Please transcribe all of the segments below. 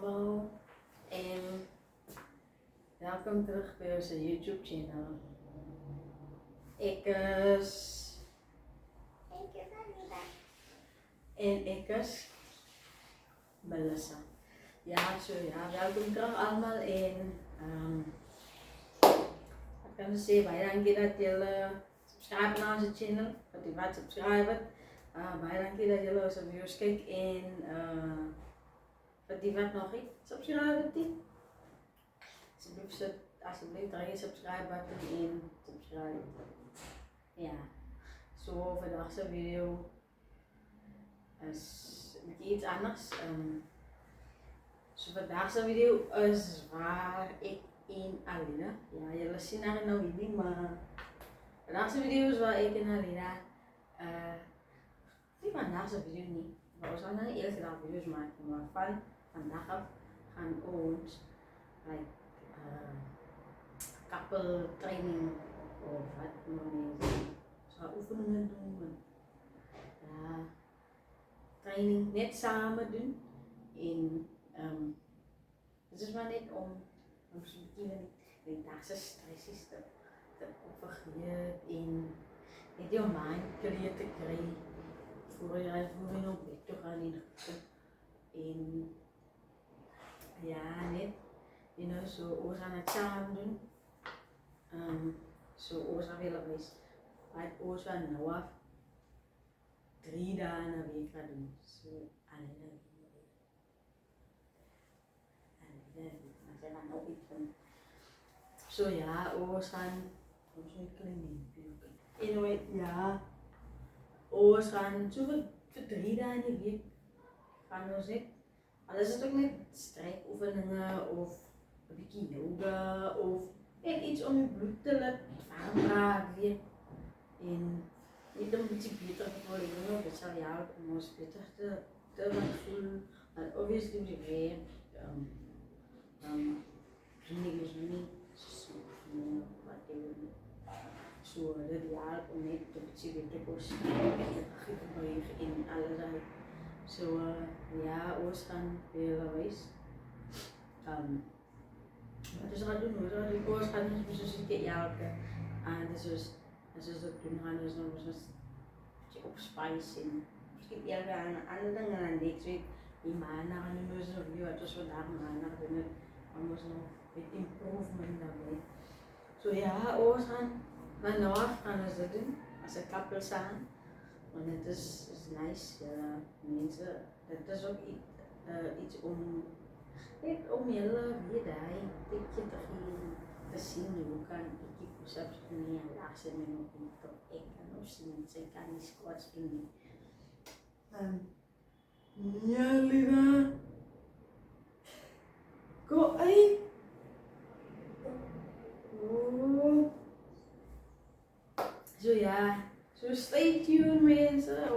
allemaal en welkom terug bij onze YouTube channel. Ik is en ik is Melissa. Ja, welkom terug allemaal en ik kan zeggen baie dankie dat jullie subscribe naar onze channel, dat jullie wat subscriben. Baie dankie dat jullie onze video's kijken en voor die wat nog niet subscribe die. Alsjeblieft druk je subscribe button en subscribe. Ja, zo vandaag zijn video is een beetje iets anders. So vandaag zijn video is waar ik in Alina. Ja, jullie zien haar nou niet, maar vandaag zijn video is waar ik in Alina. Niet vandaag zijn video niet. Maar we gaan dan eerst dag video's maken, maar van vandaag af gaan ons couple training of wat mensen zo oefeningen doen. Ja, training net samen doen. En het is maar net om zo'n die dagse stressies te vergeten en net jouw mind clear te krijgen voor je op bed te gaan in en ja, net zo we gaan het samen doen. Zo we gaan willen wees we gaan nou af 3 dagen een week gaan doen. Zo alleen we gaan nou iets doen. Zo ja, we gaan ons niet klein anyway, ja, we gaan zo voor 3 dagen een week gaan we niet. Alles is ook niet strijkoefeningen of een beetje yoga of iets om je bloed te laten aanraken en niet om een beetje beter te voelen, dat zal jou om ons beter te laten voelen. Maar obviously moet je weer niet zo dat helpt om net een beetje beter te bewegen in allerlei. So ja, we gaan weer wees. Wat is er doen? We gaan dus een keer helpen. En dus dat doen gaan dus nog eens een beetje opspicen. Misschien eerder aan andere dingen dan niks weet. Die maandag en nu is er weer wat dus vandaag maandag doen. Maar we moeten nog met improvement daarbij. So ja, we gaan we dat doen als een couple samen. Want het is nice, mensen, het is ook iets om jullie weer daar een tikje te geven, te zien hoe kan ik die push-ups doen en laagste en ook niet tot ik kan of zien, ze kan die squats doen. Ja, Lina, go uit. Zo ja. So stay tuned mensen.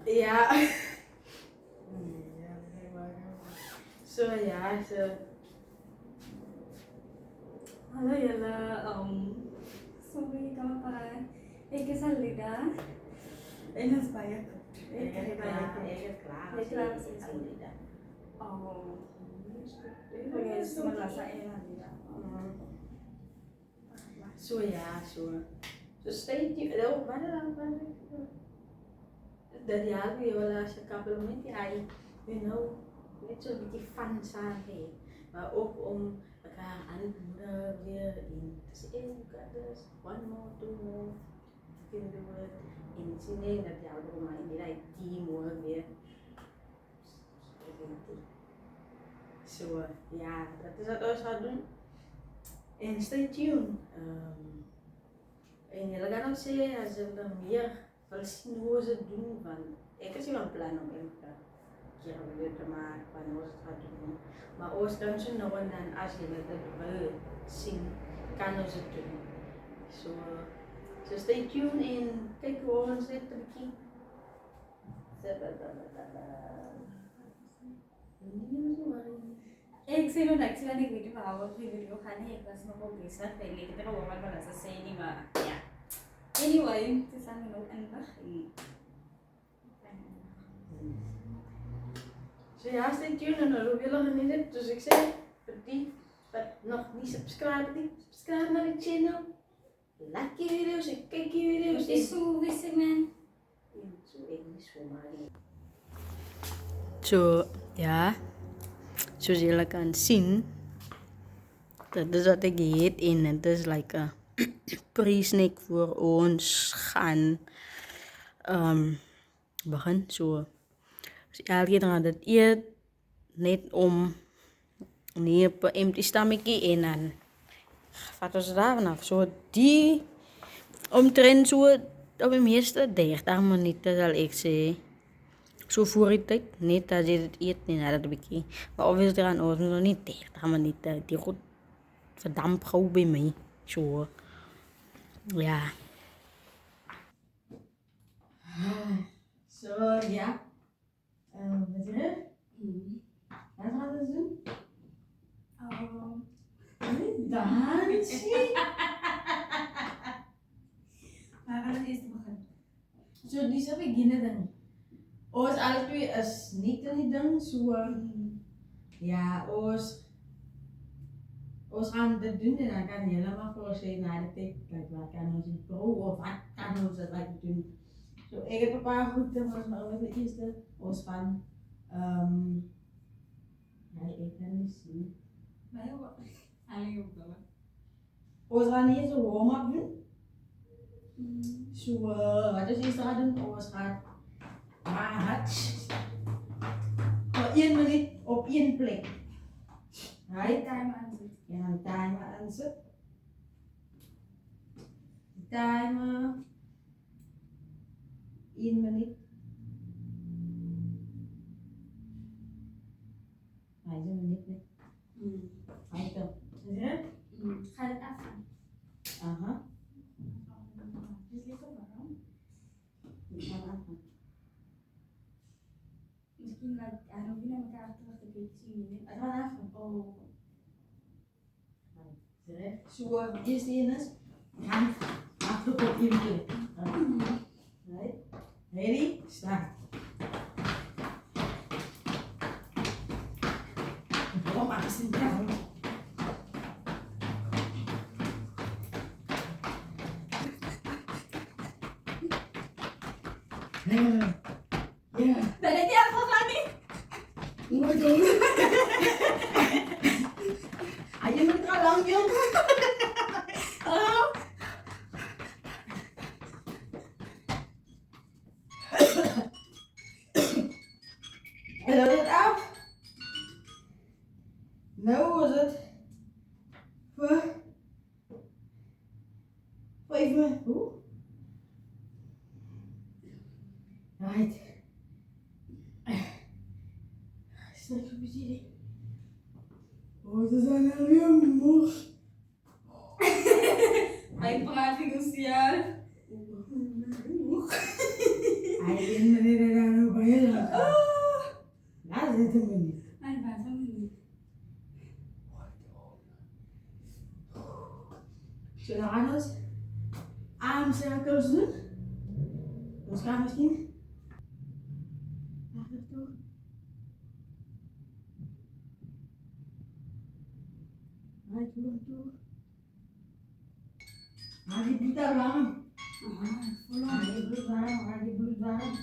Ja. Zo ja, zo. Halo Yala, sorry kapan? Ik is Alida. En dat is bij Ik is klaar. Ik klaar is Alida. Oke, cuma rasain Alida. Zo ja, zo. So stay tuned. Oh, mana? Dat ja, we willen als je compliment jij, net zo'n beetje fun samen, maar ook om elkaar aan te moedigen weer in te zeggen, you got this, 1 more, 2 more, you can do it. En zien nee dat jou door mij niet uit teamwork weer. Zo ja, dat is wat we gaan doen. En stay tuned. En jullie gaan ook zeggen als je er meer wil zien hoe ze het doen. Van, ik heb wel een plan om elke keer een video te maken van hoe ze het gaan doen. Maar ook kan ze nou en dan als je het wil zien, kan ze het doen. So stay tuned en kijk hoe ons dit een beetje. एक से लोग actually negative our की वीडियो खाने एक बस में वो बेसर पहले की तरह ओवर वाला सा सही नहीं बना या Anyway, het is aan me ook eindig. So ja, stay tuned en dan willen we niet. Dus ik zeg, voor die dat nog niet subscribe naar de channel. Like je video's en kijk je video's. Het is zo wissig, man. Zo Engels voor mij. So, ja. Zoals jullie kan zien. Dat is wat ik eet en het is like een pre-snack voor ons gaan begin. So, dus elke keer gaan dit eet net om nie op 'n empty stomachie en dan vat ons daar vanaf. So die omtrent so op die meeste 30 minute sal ek sê. So voor die tyd, net as jy dit eet nie, dat 'n bietjie. Maar obviously gaan ons nog nie 30 minute. Die goed verdamp gou by my. So ja. So ja. Wat is er? Wat gaan we doen? Dansie. Maar we gaan eerst beginnen. So dis 'n beginner ding. Ons alle twee is nie in die ding so ja, ons gaan dit doen en dan kan julle maar vir ons sê na die tyd like wat kan ons improve of wat kan ons dit like doen. So ek het 'n paar goeie maar ons die eerste ons van ja, ek kan nie sien. Maar ook alleen op wel. Ons gaan nie so warm-up doen. So wat is die gaan doen? Ons gaan match voor 1 minuut op 1 plek. Right? Timer aanzet. En dan timer aanzet. Timer 1 minuut. Hij is 1 minuut niet. Hij dan. Is het? Ga het afgaan. Aha. Dus lekker warm. Ik ga afgaan. Misschien like, we naar elkaar terug te kijken zien. Het gaat afgaan. Oh. Zo, eerst één is. Hand achter op 1 keer. Right? Ready? Start. Kom, ik zit down. Ja. Ben ik die afgegaan niet? Moet doen. Je moet er al lang, joh. En dan het af. Nou was het. Voor 5 minuten. Oeh. Right. Straks op je oh, ze zijn alweer moe. Mijn prating is ja. Hij is er dan ook heel lang. Dat zitten we niet. Mijn prating niet. Zullen we anders armcirkels doen? Ons gaan misschien. Wacht even toe. Right, toe. Haal die bloed daar warm. Haal die bloed warm, haal die bloed warm.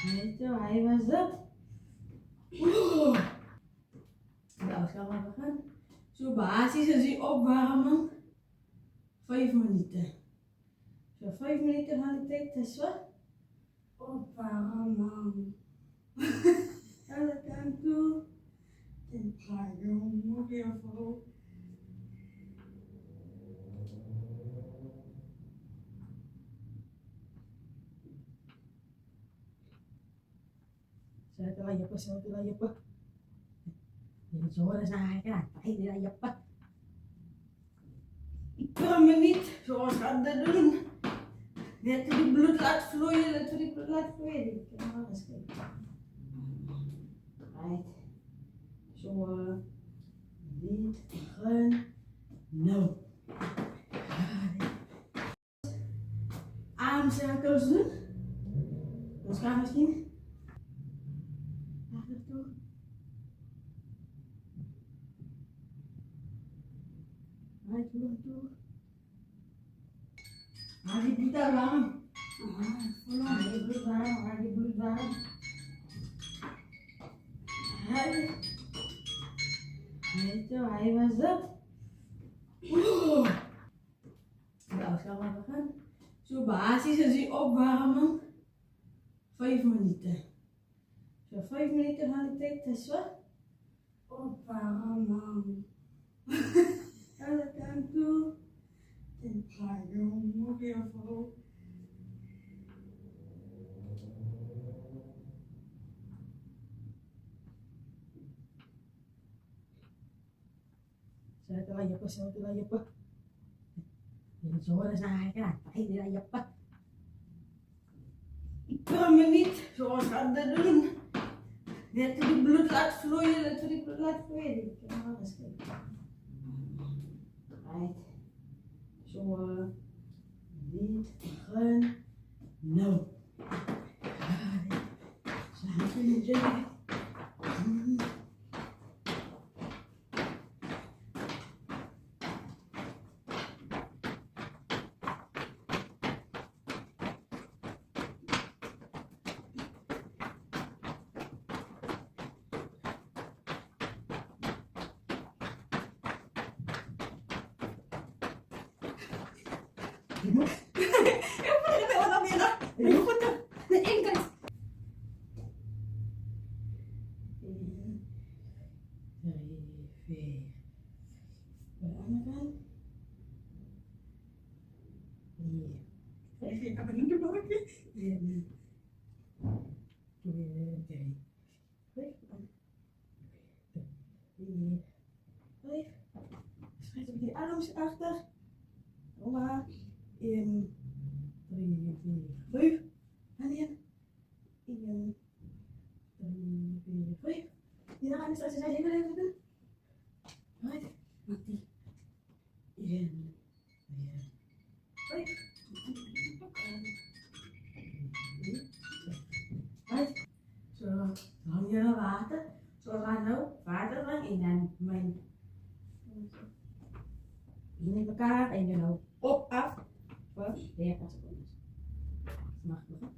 Weet je, hij was dat. Oeh. Nou, gaan we beginnen. Zo basis is die opwarmen. 5 minuten. Zo 5 minuten van de tijd is wat? Opwarmen. Alle kant toe. Ik ga je nog even. Saya lah ya pa. Jadi suara saya kan, ay nila ya pa. 1 minuut, zoals gaat dat doen. Net die bloed laat vloeien, laat die bloed laat vloeien. Ik kan wel eens kijken. Right. Zo, dit, begin. Nou. Armcirkels doen. Dat gaan misschien. Achter toe. Right toe. Haal die bloed daar warm. Haal die bloed warm. Haal die bloed warm. Hij was dat. Nou, gaan we gaan. Zo basis als je opwarmen. 5 minuten. Zo 5 minuten gaan de tijd tussen. Opwarmen. Ga dat aan toe. Ik ga je nog even. Saya telah ya saya telah ya pak. Ini suara saya kan, ini lah ya pak. 1 minuut, zoals gaat dat doen. Dat je die bloed laat vloeien, dat je die bloed laat vloeien. Ik kan alles kijken. Right. Zo, dit, gaan. Nou. Zo, kunnen we Eu falei pela Gabriela. Eu vou ter. Ninguém quer. Apa yang dia bawa ke? Schrijf die arms achter. Oma. 1, 2, 3, 5. En 1, 2, 3, 5. Die gaan straks zijn even doen. Right. Mati. 1, 2, 5. Right. Zo, dan hang je water. Zo gaan nou water lang in en mijn. In elkaar en je nou op af. 30 seconden. Mag ik nog?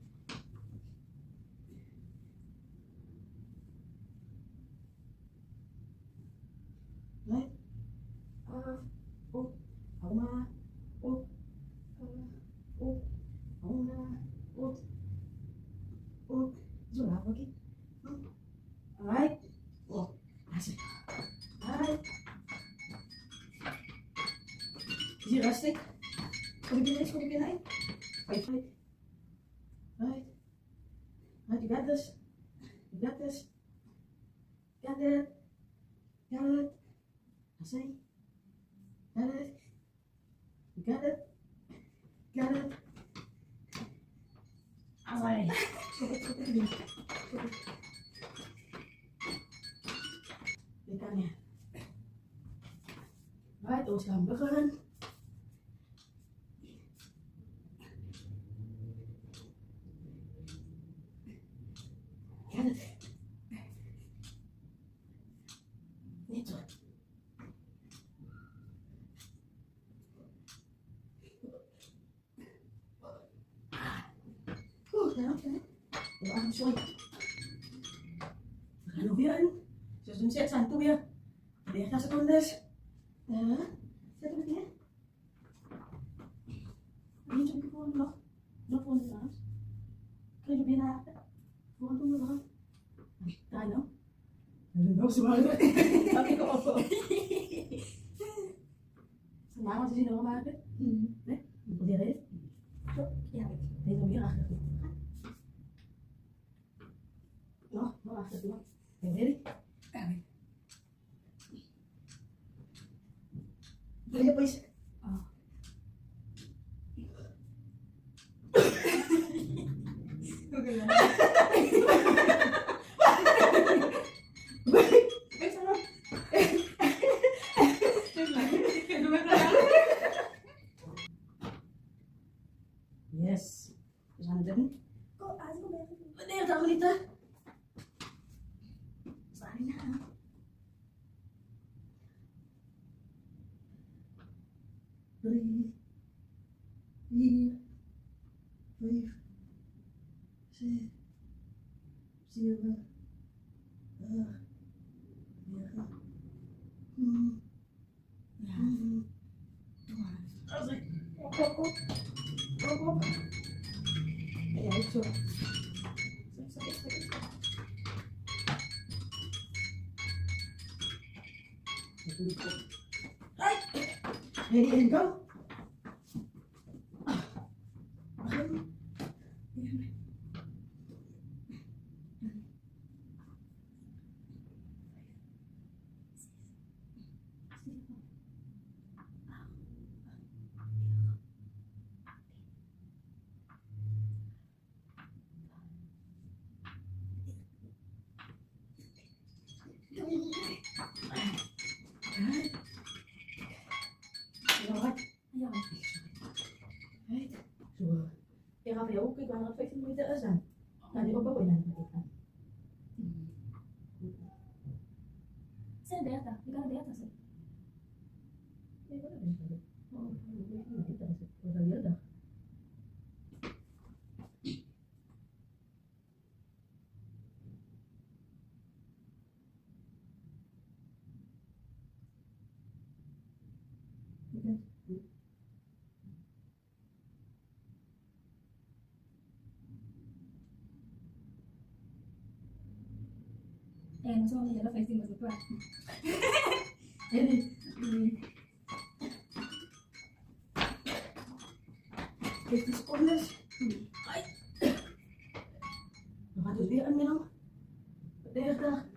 Nee. Op. Oma. Op. Op. Oma. Op. Op. Zo laat oké. Alright. Op. Alright. Is hier rustig? Kom ik in? Right. Right. Right, you got this. You got this. Got it. Got it. I say. Got it. You got it. Got it. I say. Dit kan je. Right, ons gaan beginnen. Niet zo. Ja, oké. Sorry. We gaan nog weer in. Dus doen zet aan toe weer. 30 secondes. Ja. Zet hem weer. Niet zo gewoon nog voor de naast. Kun je weer naar voor doen we dan. Draai nou. Nog zo maar. Laat ik op. Vandaag wat is hier nog maken? Nee? Probeer eens. Zo. Ja. Deze weer achter. Nog achter toe. Ben je ready? Ja. Doe je please. Oké. 3, 4, 5, 6, 7, 8, 9, 10. Ja. Asik. Op. Ja, ik zo. Ready and go. Ik ga weer ook, ik ben er 15 minuten is dan. Dan die ook in dan. Zijn 30, je kan 30 zijn. Nee, dat is niet. Oh, dat is al heel dag. En zo je dat 15 minuten klaar. Nee. 15 seconden. Dan gaat het weer een middel. 30.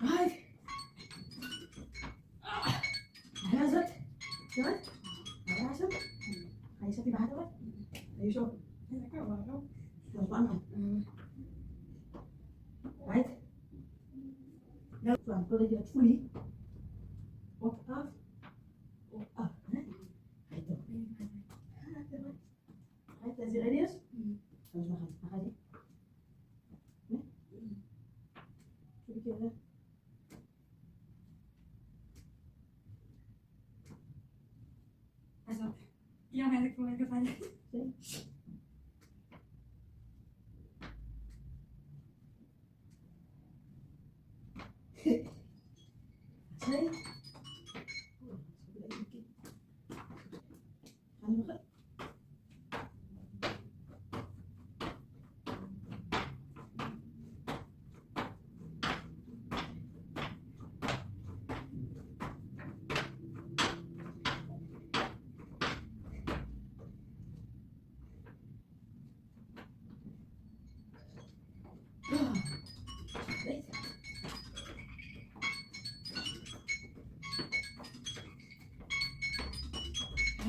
Right. Daar is het. Ja? Daar is het. Ga je zetten water op? Even zo. Ja, dat kan wel. Dat is belangrijk. Right. Ja, dan wil je het voelen. Op, af. Op, af. Right, toch. Right, als je ready is? Dan is het maar gaan. Nee? Zo een keer. Also, ja, mir hat es vorher gefallen. Twee. Gaan we nog?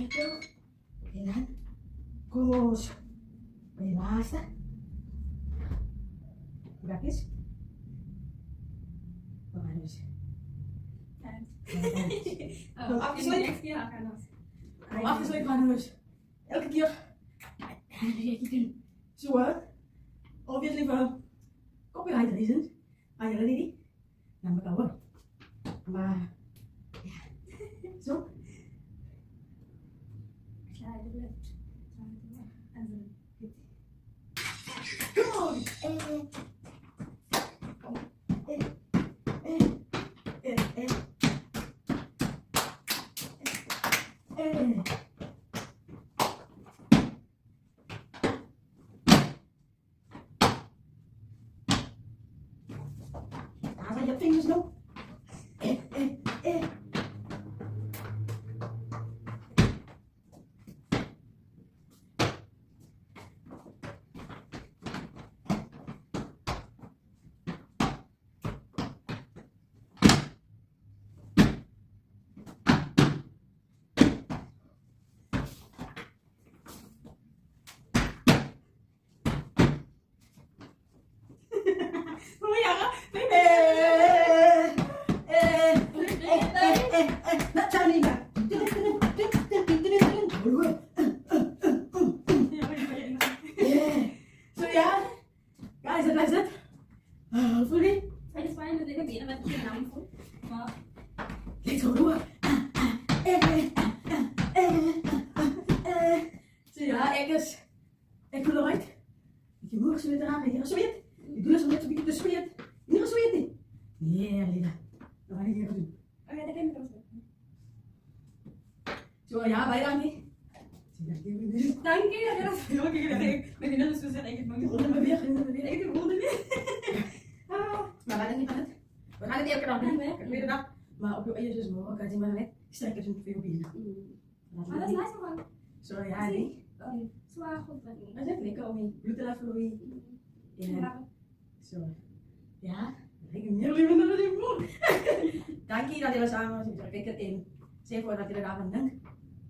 Itu, dan kus, belasa, gratis, harus. Afgesloten? Ja, kan dat. Afgesloten harus. Elke keer. Zo hè. Obviously voor copyright reasons. Are you ready? Dan bakal hoor. Maar ja. Zo. Ja, dat blijft. Also, Come on. Daar zijn je vingers nog. So yeah, guys, that's it. Hopefully, Satisfying na din naman yung namin po. let's go. So ja, ik wil eruit. Ik moet zo weer aan. Hier zweet. Ik doe zo net een beetje te zweet. Hier zweet. Ja, Lila. Dat ga ik hier doen. Okay, dat kan ik ook. Zo ja, bij dan niet. Dank je. Ja, dat is heel leuk. Met die nummers dus eigenlijk nog niet. Rollen we weer. Ik heb gewonnen niet. Maar we gaan het niet van het. We gaan het elke dag doen. Elke dag. Maar op je eigen zus mogen. Kan je maar net. Strek het een veel bier. Maar dat is nice man. Zo ja, nee. Zwaar goed. Dat is echt lekker om je bloed te laten vloeien. Ja. Zo. Ja. Ik heb meer liever naar die boek. Dank je dat jullie samen was. Ik het in. Zeg voor dat jullie daarvan denkt.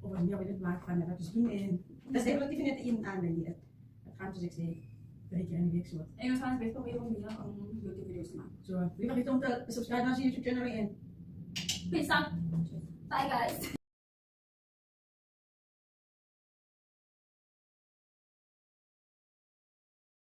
Of een nieuw maakt van dat dus doen. En dat is definitief net in aanwending. Dat gaat dus ik zeg. 3 keer in de week zo. En we gaan best wel weer om YouTube video's te maken. Zo. Wie vergeet om te subscriben naar onze YouTube channel en. Peace out. Bye guys.